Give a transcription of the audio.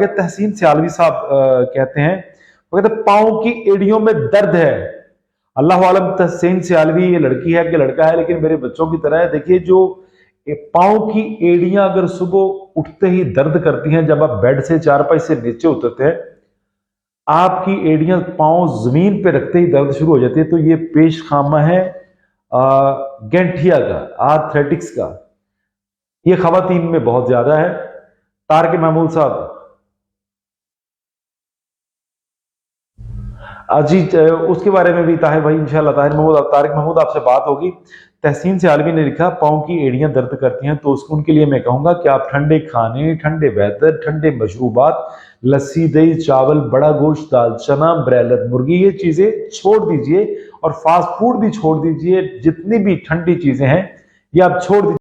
आगे तहसीन सियालवी साहब कहते हैं, वो कहते पाँव की एड़ियों में दर्द है। अल्लाह आलम तहसीन सियालवी ये लड़की है कि लड़का है, लेकिन मेरे बच्चों की तरह है। देखिए, जो पाँव की एड़ियां अगर सुबह उठते ही दर्द करती हैं, जब आप बेड से चारपाई से नीचे उतरते हैं, आपकी एड़ियां पाँव जमीन पे रखते ही दर्द शुरू हो जाती है, तो ये पेश खामा है गैंठिया का, आर्थराइटिक्स का। ये खवातीन में बहुत ज्यादा है। तारिक महमूद साहब, अजीत उसके बारे में भी ताहिर भाई इंशाल्लाह तारिक महमूद आपसे बात होगी। तहसीन से आलमी ने लिखा पाँव की एड़ियां दर्द करती हैं, तो उसको उनके लिए मैं कहूंगा कि आप ठंडे खाने, ठंडे वेदर, ठंडे मशरूबात, लस्सी, दही, चावल, बड़ा गोश्त, दाल, चना, ब्रॉयलर मुर्गी, ये चीजें छोड़ दीजिए और फास्ट फूड भी छोड़ दीजिए। जितनी भी ठंडी चीजें हैं ये आप छोड़ दीजिए।